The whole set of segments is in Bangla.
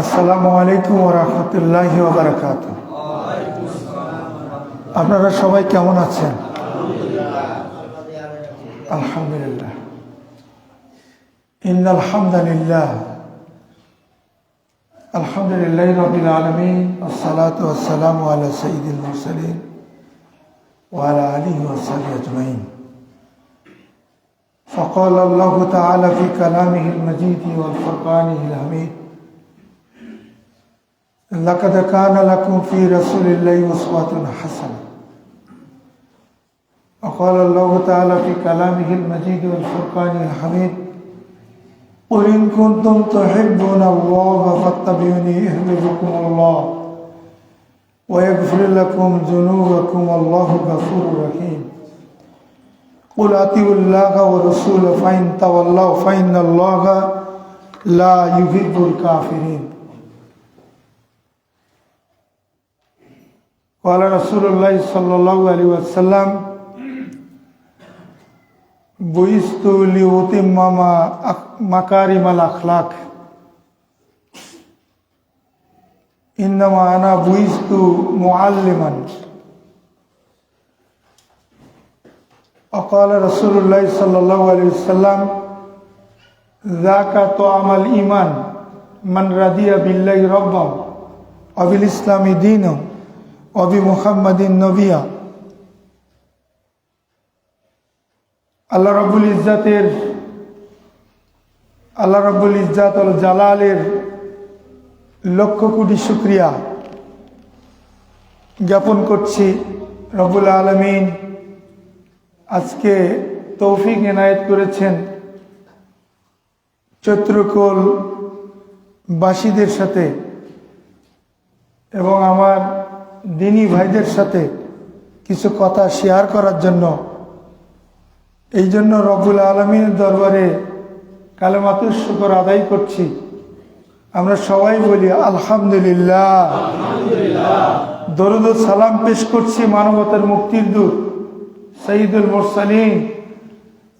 আসসালামু আলাইকুম ওয়া রাহমাতুল্লাহি ওয়া বারাকাতুহু। আপনারা সবাই কেমন আছেন? আলহামদুলিল্লাহ। ইন্নাল হামদালিল্লাহ আলহামদুলিল্লাহি রাব্বিল আলামিন ওয়াসসালাতু ওয়াসসালামু আলা সাইয়্যিদিল মুরসালিন ওয়া আলা আলিহি ওয়া সাহবিহি আজমাইন। فقال الله تعالى في كلامه المجيد والفرقانه الحميد: لقد كان لكم في رسول الله أسوة حسنة. وقال الله تعالى في كلامه المجيد والفرقان الحميد: قل إن كنتم تحبون الله فاتبعوني يحببكم الله ويغفر لكم ذنوبكم والله غفور رحيم. قل أطيعوا الله ورسوله فإن تولوا فإن الله لا يحب الكافرين. قال رسول الله صلى الله عليه وسلم: بعثت لأتمم مكارم الأخلاق إنما أنا بعثت معلما. وقال رسول الله صلى الله عليه وسلم: ذاك طعم الإيمان من رضي بالله ربا وبالإسلام دينا وبمحمد نبيا. আল্লাহ রাব্বুল ইজ্জাত ও জালালের লক্ষ কোটি শুকরিয়া জ্ঞাপন করছি। রব্বুল আলামিন আজকে তৌফিক এনায়েত করেছেন চৈত্রকোল বাসীদের সাথে এবং আমার দিনী ভাইদের সাথে কিছু কথা শেয়ার করার জন্য। এই জন্য রব্বুল আলামিনের দরবারে কালেমাতুর শুকর আদায় করছি। আমরা সবাই বলি আলহামদুলিল্লাহ। দরুদ ও সালাম পেশ করছি মানবতার মুক্তির দূত সাইয়্যিদুল মুরসালিন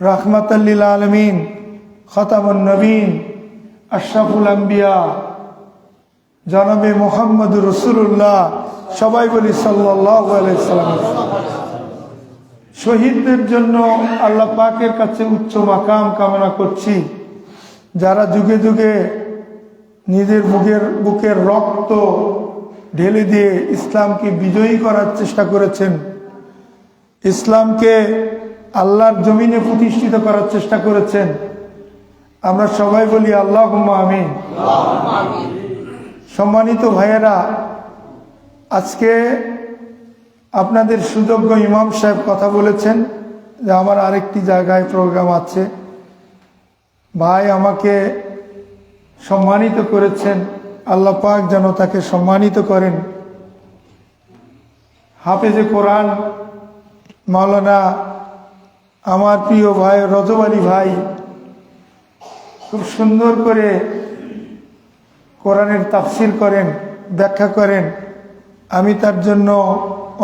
রাহমাতাল লিল আলামিন খাতামুন নবীন আশরাফুল আম্বিয়া জনাবে মুহাম্মদুর রাসূলুল্লাহ, সবাই বলি সাল্লাল্লাহু আলাইহি সাল্লাম। শহীদদের জন্য আল্লাহ পাকের কাছে উচ্চ মাকাম কামনা করছি। যারা যুগে যুগে নিজের বুকের রক্ত ঢেলে দিয়ে ইসলামকে বিজয়ী করার চেষ্টা করেছেন, ইসলামকে আল্লাহর জমিনে প্রতিষ্ঠিত করার চেষ্টা করেছেন, আমরা সবাই বলি আল্লাহুম্মা আমিন। সম্মানিত ভাইয়েরা, আজকে আপনাদের সুযোগ্য ইমাম সাহেব কথা বলেছেন যে আমার আরেকটি জায়গায় প্রোগ্রাম আছে। ভাই আমাকে সম্মানিত করেছেন, আল্লাহ পাক যেন তাকে সম্মানিত করেন। হাফেজে কোরআন মাওলানা আমার প্রিয় ভাই রজব আলী ভাই খুব সুন্দর করে কোরআনের তাফসীর করেন, ব্যাখ্যা করেন। আমি তার জন্য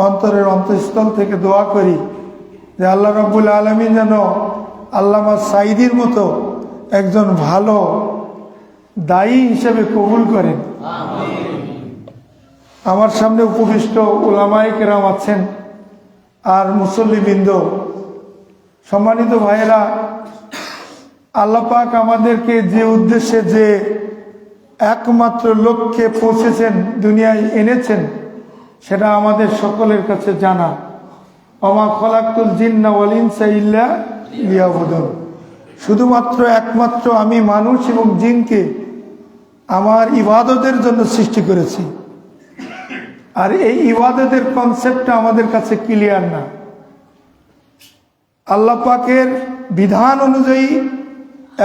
অন্তরের অন্তঃস্থল থেকে দোয়া করি যে আল্লাহ রাব্বুল আলামিন যেন আল্লামা সাঈদীর মতো একজন ভালো দায়ী হিসেবে কবুল করেন। আমার সামনে উপবিষ্ট উলামায়ে কেরাম আছেন আর মুসল্লিবৃন্দ, সম্মানিত ভাইয়েরা, আল্লাহ পাক আমাদেরকে যে উদ্দেশ্যে যে একমাত্র লক্ষ্যে পৌঁছেছেন, দুনিয়ায় এনেছেন, সেটা আমাদের সকলের কাছে জানা। ওমা খলাকতুল জিন্না ওয়াল ইনসা ইল্লা লিয়াবুদুন। শুধুমাত্র একমাত্র আমি মানুষ এবং জিনকে আমার ইবাদতের জন্য সৃষ্টি করেছি। আর এই ইবাদতের কনসেপ্টটা আমাদের কাছে ক্লিয়ার না। আল্লাহ পাকের বিধান অনুযায়ী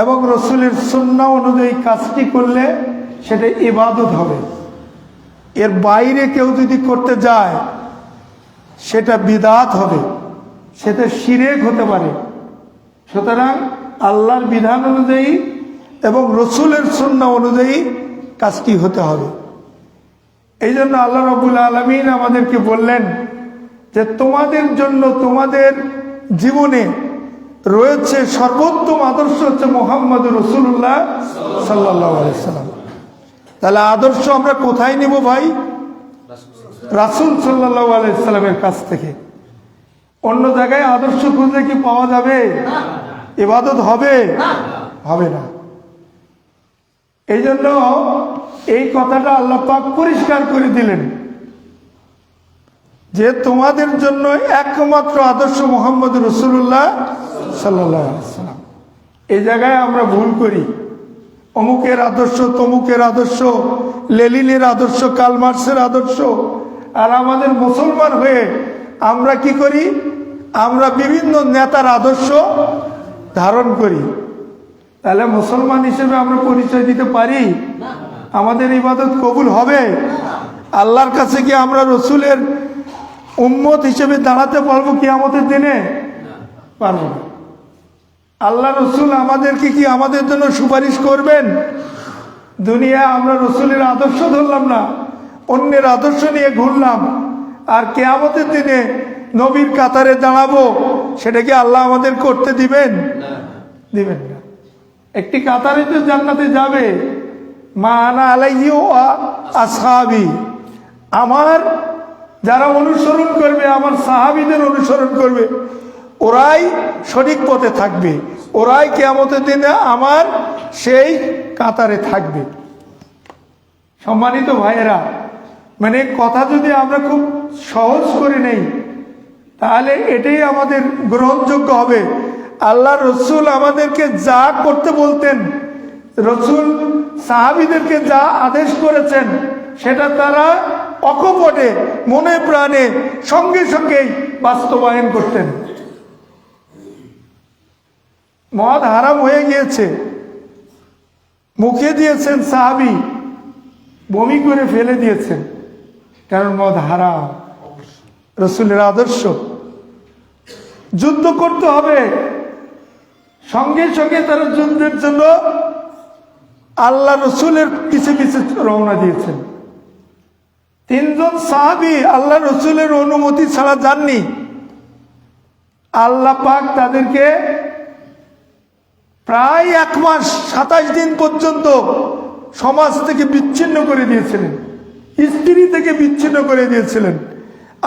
এবং রসুলের সুন্নাহ অনুযায়ী কাজটি করলে সেটা ইবাদত হবে। এর বাইরে কেউ যদি করতে যায় সেটা বিদআত হবে, সেটা শিরক হতে পারে। সুতরাং আল্লাহর বিধান অনুযায়ী এবং রসুলের সুন্নাহ অনুযায়ী কাজটি হতে হবে। এই জন্য আল্লাহ রাব্বুল আলামিন আমাদেরকে বললেন যে তোমাদের জন্য তোমাদের জীবনে রয়েছে সর্বোত্তম আদর্শ হচ্ছে মুহাম্মদ রাসূলুল্লাহ সাল্লাল্লাহু আলাইহি সাল্লাম। তাহলে আদর্শ আমরা কোথায় নিব ভাই? রাসূল সাল্লাল্লাহু আলাইহি সাল্লামের কাছ থেকে। অন্য জায়গায় আদর্শ খুঁজলে কি পাওয়া যাবে? ইবাদত হবে? হবে না। এই জন্য এই কথাটা আল্লাহ পাক পরিষ্কার করে দিলেন যে তোমাদের জন্য একমাত্র আদর্শ মুহাম্মদ রাসূলুল্লাহ সাল্লাল্লাহু আলাইহি সাল্লাম। এই জায়গায় আমরা ভুল করি, অমুকের আদর্শ, তমুকের আদর্শ, লেনিনের আদর্শ, কার্ল মার্কসের আদর্শ। আর আমাদের মুসলমান হয়ে আমরা কি করি? আমরা বিভিন্ন নেতার আদর্শ ধারণ করি। তাহলে মুসলমান হিসেবে আমরা পরিচয় দিতে পারি? আমাদের ইবাদত কবুল হবে? আল্লাহর কাছে কি আমরা রসুলের উম্মত হিসেবে দাঁড়াতে পারবো কিয়ামতের দিনে? পারবো না। আল্লাহ রসুল আমাদেরকে কি আমাদের জন্য সুপারিশ করবেন? দুনিয়ায় আমরা রসুলের আদর্শ ধরলাম না, অন্যের আদর্শ নিয়ে ঘুরলাম, আর কিয়ামতের দিনে নবীর কাতারে দাঁড়াবো, সেটা কি আল্লাহ আমাদের করতে দিবেন? দিবেন না। একটি কাতারে তো জান্নাতে যাবে, মা আনা আলাইহি ওয়া আসহাবি, আমার যারা অনুসরণ করবে, আমার সাহাবীদের অনুসরণ করবে, ওরাই সঠিক পথে থাকবে, ওরাই কিয়ামতের দিনে আমার সেই কাতারে থাকবে। সম্মানিত ভাইয়েরা, মানে কথা যদি আমরা খুব সহজ করে নেই তাহলে এটাই আমাদের গ্রহণযোগ্য হবে। আল্লাহ রসুল আমাদেরকে যা করতে বলতেন, রসুল সাহাবীদেরকে যা আদেশ করেছেন, সেটা তারা অকপটে মনে প্রাণে সঙ্গে সঙ্গেই বাস্তবায়ন করতেন। মদ হারাম হয়ে গিয়েছে, মুখে দিয়েছেন সাহাবী, বমি করে ফেলে দিয়েছেন, কারণ মদ হারাম, রসুলের আদর্শ। যুদ্ধ করতে হবে, সঙ্গে সঙ্গে তারা যুদ্ধের জন্য আল্লাহ রসুলের পিছে পিছে রওনা দিয়েছেন। 3 জন সাহাবী আল্লাহ রসুলের অনুমতি ছাড়া যাননি। আল্লাহ পাক তাদেরকে প্রায় 1 মাস 27 দিন পর্যন্ত সমাজ থেকে বিচ্ছিন্ন করে দিয়েছিলেন, স্ত্রী থেকে বিচ্ছিন্ন করে দিয়েছিলেন।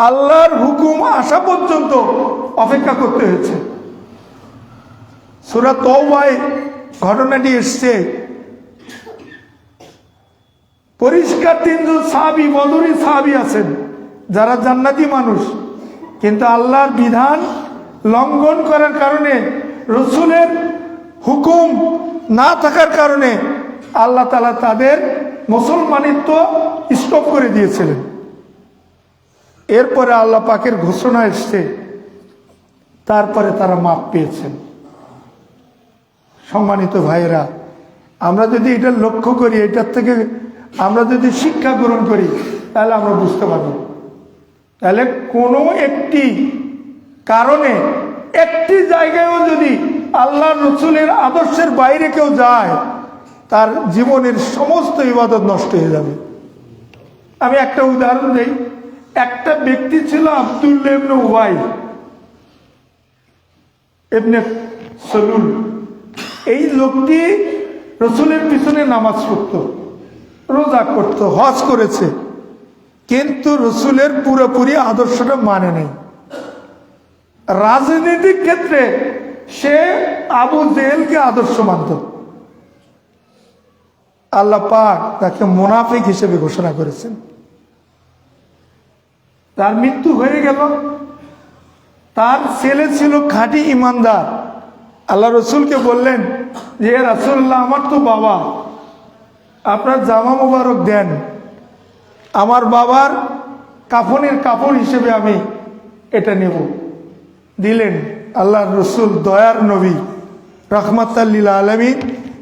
আল্লাহর হুকুম আসা পর্যন্ত অপেক্ষা করতে হয়েছে। সূরা তাওবায় ঘটনাটি এসছে। পরিষ্কার 3 জন সাহাবী, বদরি সাহাবী আছেন যারা জান্নাতি মানুষ, কিন্তু আল্লাহর বিধান লঙ্ঘন করার কারণে, রসুলের হুকুম না থাকার কারণে আল্লাহ তাআলা তাদের মুসলমানিত্ব স্টপ করে দিয়েছিলেন। এরপরে আল্লাহ পাকের ঘোষণা এসছে, তারপরে তারা মাপ পেয়েছেন। সম্মানিত ভাইয়েরা, আমরা যদি এটা লক্ষ্য করি, এটার থেকে আমরা যদি শিক্ষা গ্রহণ করি, তাহলে আমরা বুঝতে পারব। তাহলে কোনো একটি কারণে, একটি জায়গায়ও যদি আল্লাহ রসুলের আদর্শের বাইরে কেউ যায়, তার জীবনের সমস্ত ইবাদত নষ্ট হয়ে যাবে। আমি একটা উদাহরণ দিই। একটা ব্যক্তি ছিল আব্দুল্লাহ ইবনে উবাই ইবনে সালুল। এই লোকটি রসুলের পিছনে নামাজ পড়তো, রোজা করতো, হজ করেছে, কিন্তু রসুলের পুরোপুরি আদর্শটা মানে নেই। রাজনৈতিক ক্ষেত্রে সে আবু জেহেলকে আদর্শ মানত। আল্লাহ পাক তাকে মুনাফিক হিসেবে ঘোষণা করেছেন। তার মৃত্যু হয়ে গেল। তার ছেলে ছিল খাঁটি ইমানদার। আল্লাহ রসুলকে বললেন যে রাসূলুল্লাহ, আমার তো বাবা, আপনার জামা মোবারক দেন, আমার বাবার কাফনের কাপড় হিসেবে আমি এটা নেব। দিলেন। আল্লাহ রসুল দয়ার নবী রাহমাতাল লিল আলামিন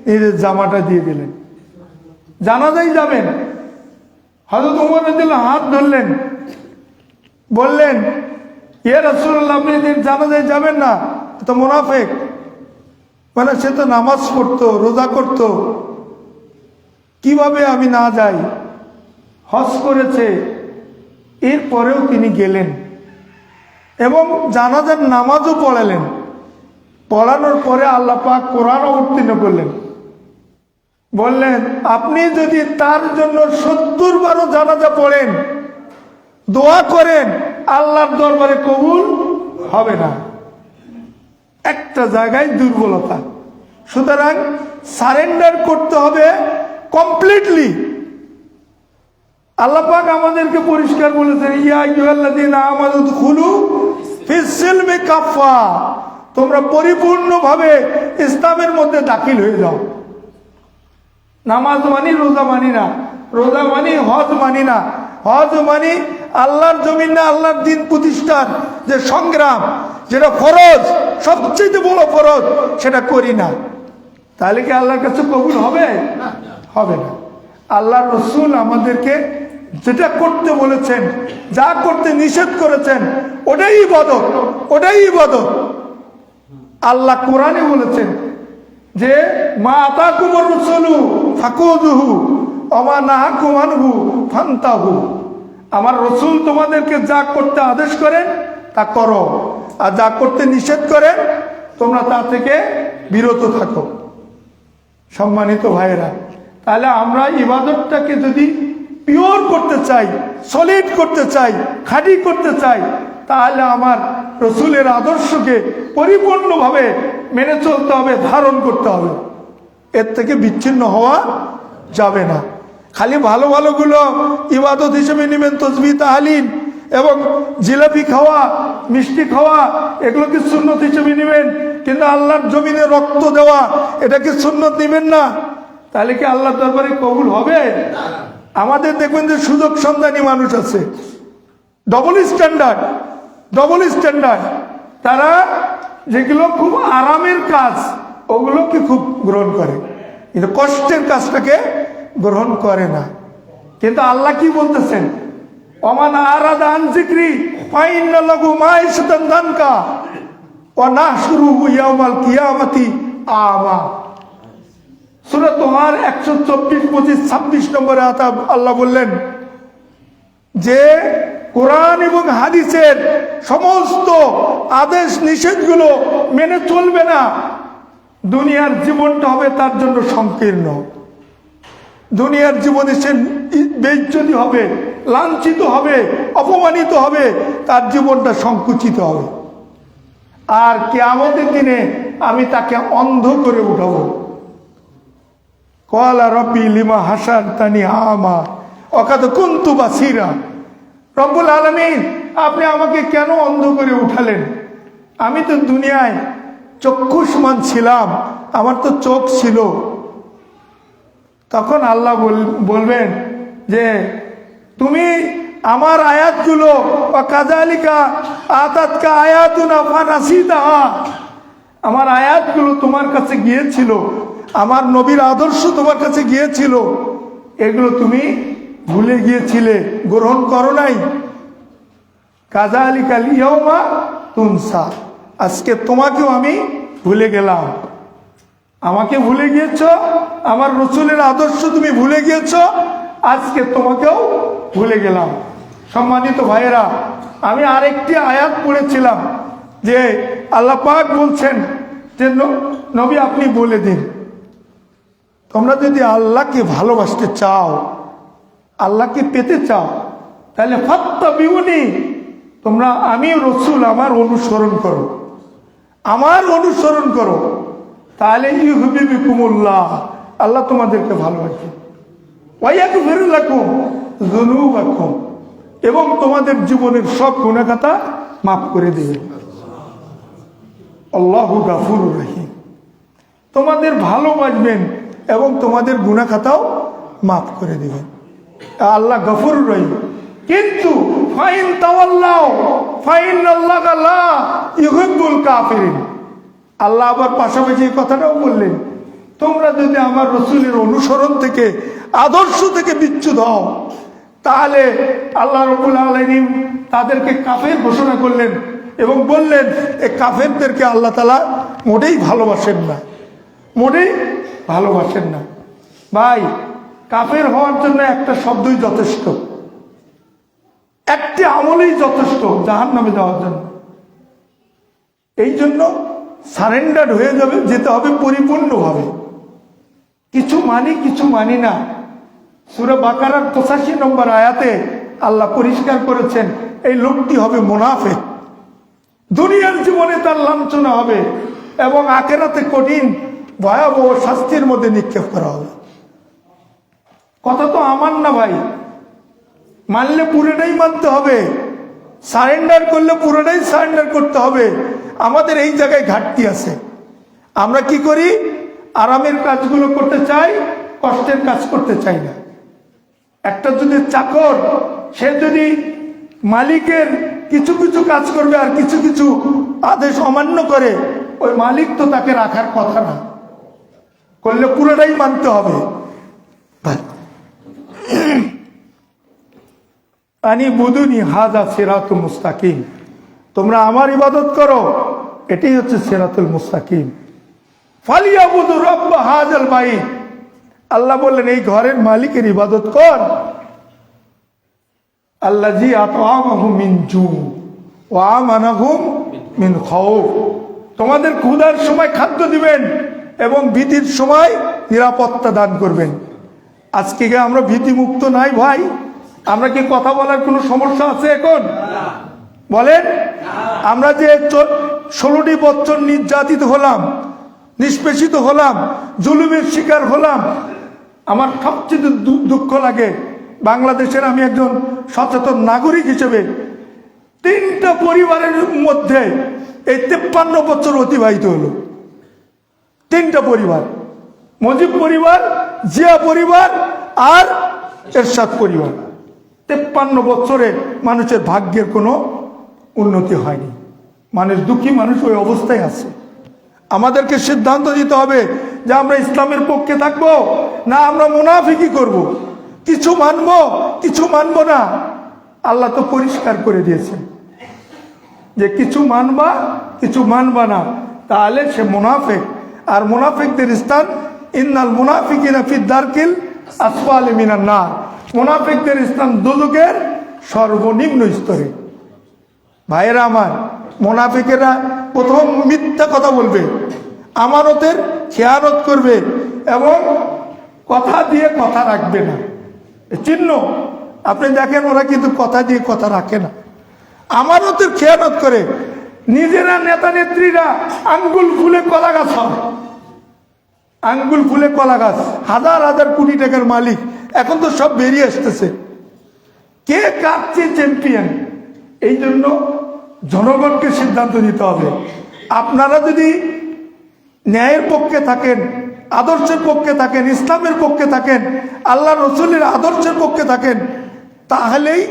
নিজের জামাটা দিয়ে দিলেন। জানাজায় যাবেন, হযরত ওমর রাদিয়াল্লাহু হাত ধরলেন, বললেন, ইয়া রাসূলুল্লাহ, আপনি জানাজায় যাবেন না, তো মুনাফিক। মানে সে তো নামাজ পড়তো, রোজা করত, কিভাবে আমি না যাই? হজ করেছে। এরপরেও তিনি গেলেন। এবং জানাজার নামাজও পড়ালেন। পড়ানোর পরে আল্লাহ পাক কোরআন অবতীর্ণ করলেন, বললেন আপনি যদি তার জন্য 70 বারও জানাজা পড়েন, দোয়া করেন, আল্লাহর দরবারে কবুল হবে না। একটা জায়গায় দুর্বলতা। সুতরাং সারেন্ডার করতে হবে কমপ্লিটলি। আল্লাহ পাক আমাদেরকে পরিষ্কার বলেছেন, ইয়া আইয়ুহাল্লাযীনা আমানু দুখুলু ফিস সিলমি কাফা, তোমরা পরিপূর্ণভাবে ইসলামের মধ্যে দাখিল হয়ে যাও। নামাজ মানি, রোজা মানি না, রোজা মানি, হজ মানি না, হজ মানি আল্লাহর জমিনে আল্লাহর দিন প্রতিষ্ঠার যে সংগ্রাম, যেটা ফরজ, সবচেয়ে বড় ফরজ, সেটা করি না। তাহলে কি আল্লাহর কাছে কবুল হবে? হবে না। আল্লাহর রসুল আমাদেরকে যেটা করতে বলেছেন, যা করতে নিষেধ করেছেন, ওটাই ইবাদত, ওটাই ইবাদত। আল্লাহ কোরআনে বলেছেন যে মা আতাকুমুর রাসূলু ফাকুযুহু ওয়া মা নাহাকুম আনহু ফান্তাহু। আমার রসুল তোমাদেরকে যা করতে আদেশ করেন তা করো, আর যা করতে নিষেধ করেন তোমরা তা থেকে বিরত থাকো। সম্মানিত ভাইয়েরা, তাহলে আমরা ইবাদতটাকে যদি পিওর করতে চাই, সলিড করতে চাই, খাঁটি করতে চাই, তাহলে আমার রসুলের আদর্শকে পরিপূর্ণভাবে মেনে চলতে হবে, ধারণ করতে হবে। এর থেকে বিচ্ছিন্ন হওয়া যাবে না। খালি ভালো ভালোগুলো ইবাদত হিসেবে নেবেন, তসবিহ তাহলিল এবং জিলাপি খাওয়া, মিষ্টি খাওয়া, এগুলো কি সুন্নত হিসেবে নেবেন, কিন্তু আল্লাহর জমিনে রক্ত দেওয়া এটা কি সুন্নত নেবেন না? তাহলে কি আল্লাহর দরবারে কবুল হবে? আমাদের দেখবেন যে সুযোগ সন্ধানী মানুষ আছে, ডবল স্ট্যান্ডার্ড, ডবল স্ট্যান্ডার্ড। তারা যেগুলো খুব আরামের কাজ ওগুলোকে খুব গ্রহণ করে, কিন্তু কষ্টের কাজটাকে গ্রহণ করে না। কিন্তু আল্লাহ কি বলতেছেন, ওমান আরাদা আন যিকরি ফাইন্না লাহু মাঈশাতান দানকা ওয়া নাহশুরুহু ইয়াওমাল কিয়ামাতি আমা। সূরা তোহার 124, 25, 26 নম্বরে আল্লাহ বললেন যে কোরআন এবং হাদিসের সমস্ত আদেশ নিষেধগুলো মেনে চলবে না, দুনিয়ার জীবনটা হবে তার জন্য সংকীর্ণ। দুনিয়ার জীবনে সে বেইজ্জতি হবে, লাঞ্ছিত হবে, অপমানিত হবে, তার জীবনটা সংকুচিত হবে। আর কিয়ামতের দিনে আমি তাকে অন্ধ করে উঠাবো। ক্বালা রাব্বি লিমা হাসারতানি আমা ওয়া কাদ কুনতু বাসীরা। রব্বুল আলামিন, আপনি আমাকে কেন অন্ধ করে উঠালেন? আমি তো দুনিয়ায় চক্ষুষ্মান ছিলাম, আমার তো চোখ ছিল। তখন আল্লাহ বলবেন যে তুমি আমার আয়াতগুলো কাযালিকা আতাতকা আয়াতুনা ফানাসিতাহা, আমার আয়াতগুলো তোমার কাছে গিয়েছিল, আমার নবীর আদর্শ তোমার কাছে গিয়েছিল, এগুলো তুমি ভুলে গিয়েছিলে, গ্রহণ করো নাই। কাযালিকাল ইয়াওমা তুনসা, আজকে তোমাকেও আমি ভুলে গেলাম। আমাকে ভুলে গিয়েছ, আমার রসুলের আদর্শ তুমি ভুলে গিয়েছ, আজকে তোমাকেও ভুলে গেলাম। সম্মানিত ভাইয়েরা, আমি আরেকটি আয়াত পড়েছিলাম যে আল্লাহ পাক বলছেন যে নবী আপনি বলে দিন, তোমরা যদি আল্লাহকে ভালোবাসতে চাও, আল্লাহকে পেতে চাও, তাহলে ফাত্তাবিউনি, তোমরা আমি রসুল আমার অনুসরণ করো, আমার অনুসরণ করো, তাহলে ইউহিব্বুকুমুল্লাহ, আল্লাহ তোমাদেরকে ভালোবাসে, ওয়া ইয়াগফির লাকুম যুনুবাকুম, এবং তোমাদের জীবনের সব গুনাহ খাতা মাফ করে দেবে। আল্লাহু গাফুরুর রহিম, তোমাদের ভালোবাসবেন এবং তোমাদের গুনাহ খাতাও মাফ করে দিবেন। আল্লাহ গফুরুর রহিম। কিন্তু ফাইন তাওয়াল্লাউ ফাইনাল্লাহা লা ইউহিব্বুল কাফিরিন, আল্লাহ আবার পাশাপাশি এই কথাটাও বললেন, তোমরা যদি আমার রসুলের অনুসরণ থেকে, আদর্শ থেকে বিচ্যুত হও, তাহলে আল্লাহ রাব্বুল আলামিন তাদেরকে কাফের ঘোষণা করলেন এবং বললেন এই কাফেরদেরকে আল্লাহ তাআলা মোটেই ভালোবাসেন না, মোটেই ভালোবাসেন না। ভাই, কাফের হওয়ার জন্য একটা শব্দই যথেষ্ট, একটি আমলেই যথেষ্ট জাহান্নামে যাওয়ার জন্য। এই জন্য সারেন্ডার হয়ে যাবে, যেতে হবে পরিপূর্ণভাবে। কিছু মানি কিছু মানি না। সূরা বাকারার 85 নম্বর আয়াতে আল্লাহ পরিষ্কার করেছেন এই লোকটি হবে মুনাফিক। দুনিয়ার জীবনে তার লাঞ্ছনা হবে এবং আখিরাতে কঠিন ভয়াবহ শাস্তির মধ্যে নিক্ষেপ করা হবে। কথা তো আমার না ভাই, মানলে পুরোটাই মানতে হবে, সারেন্ডার করলে পুরোটাই সারেন্ডার করতে হবে। আমাদের এই জায়গায় ঘাটতি আছে। আমরা কি করি? আরামের কাজগুলো করতে চাই, কষ্টের কাজ করতে চাই না। একটা যদি চাকর, সে যদি মালিকের কিছু কিছু কাজ করবে আর কিছু কিছু আদেশ অমান্য করে, ওই মালিক তো তাকে রাখার কথা না, করলে পুরোটাই মানতে হবে। আনি বুদুনি হাজা সিরাতুল মুস্তাকিম, তোমরা আমার ইবাদত করো, এটাই হচ্ছে সিরাতুল মুস্তাকিম। ফালিয়াবুদু রাব্ব হাযাল বাইত, আল্লাহ বললেন এই ঘরের মালিকের ইবাদত কর। আল্লাযী আত'আমাহুম মিন জু ওয়া আমানাহুম মিন খাউফ, তোমাদের ক্ষুধার সময় খাদ্য দিবেন এবং ভীতির সময় নিরাপত্তা দান করবেন। আজকে আমরা ভীতিমুক্ত নাই ভাই। আমরা কি কথা বলার কোনো সমস্যা আছে এখন? বলেন। আমরা যে 16টি বছর নির্যাতিত হলাম, নিষ্পেষিত হলাম, জুলুমের শিকার হলাম, আমার সবচেয়ে দুঃখ লাগে বাংলাদেশের আমি একজন সচেতন নাগরিক হিসেবে 3টা পরিবারের মধ্যে এই 53 বছর অতিবাহিত হলো। 3টা পরিবার, মুজিব পরিবার, জিয়া পরিবার আর এরশাদ পরিবার। 53 বছরে মানুষের ভাগ্যের কোনো উন্নতি হয়নি। মানুষ দুঃখী, মানুষ ওই অবস্থায় আছে। আমাদেরকে সিদ্ধান্ত দিতে হবে যে আমরা ইসলামের পক্ষে থাকবো না আমরা মুনাফিকি করব। কিছু মানবো কিছু মানবো না। আল্লাহ তো পরিষ্কার করে দিয়েছেন যে কিছু মানবা কিছু মানবা না, তাহলে সে মুনাফিক। আর মুনাফিকদের স্থান ইন্নাল মুনাফিকিনা ফি দারকিল আসফালি মিনান নার, মুনাফিকদের স্থান দোজখের সর্বনিম্ন স্তরে। ভাইয়েরা আমার, মুনাফিকেরা প্রথম মিথ্যা কথা বলবে, আমানতের খেয়ানত করবে এবং কথা দিয়ে কথা রাখবে না। চিহ্ন আপনি দেখেন, ওরা কিন্তু কথা দিয়ে কথা রাখে না, আমানতের খেয়ানত করে। নিজেরা নেতা নেত্রীরা আঙ্গুল ফুলে কলা গাছ হয়, আঙ্গুল ফুলে কলা গাছ, হাজার হাজার কোটি টাকার মালিক। এখন তো সব বেরিয়ে আসতেছে কে কাটছে চ্যাম্পিয়ন। এই জন্য জনগণকে সিদ্ধান্ত নিতে হবে। আপনারা যদি ন্যায়ের পক্ষে থাকেন, আদর্শের পক্ষে থাকেন, ইসলামের পক্ষে থাকেন, আল্লাহ রসুলের আদর্শের পক্ষে থাকেন, তাহলেই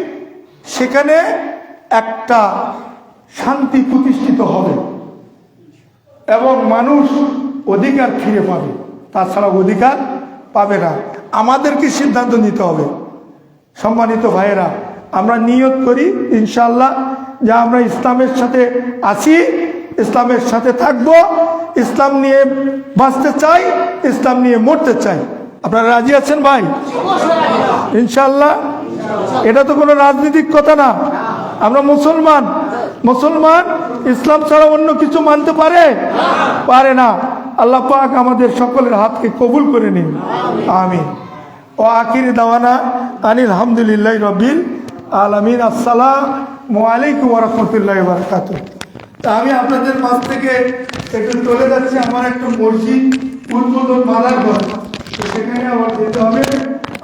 সেখানে একটা শান্তি প্রতিষ্ঠিত হবে এবং মানুষ অধিকার ফিরে পাবে। তাছাড়া অধিকার পাবে না। আমাদেরকে সিদ্ধান্ত নিতে হবে। সম্মানিত ভাইয়েরা, আমরা নিয়ত করি ইনশাআল্লাহ যে আমরা ইসলামের সাথে আছি, ইসলামের সাথে থাকব, ইসলাম নিয়ে বাঁচতে চাই, ইসলাম নিয়ে মরতে চাই। আপনারা রাজি আছেন ভাই? ইনশাআল্লাহ। এটা তো কোনো রাজনৈতিক কথা না। আমরা মুসলমান, মুসলমান ইসলাম ছাড়া অন্য কিছু মানতে পারে না। আল্লাহ পাক আমাদের সকলের হাতকে কবুল করে নিন, আমিন। ও আখির দাওয়ানা আনিল হামদুলিল্লাহি রাব্বিল আলামিন। আসসালামু আলাইকুম ওয়া রাহমাতুল্লাহি ওয়া বারাকাতুহু। আমি আপনাদের মাঝ থেকে একটু চলে যাচ্ছি, আমার একটা মসজিদ উদ্বোধন মালার ঘর, সেখানে আমার যেতে হবে।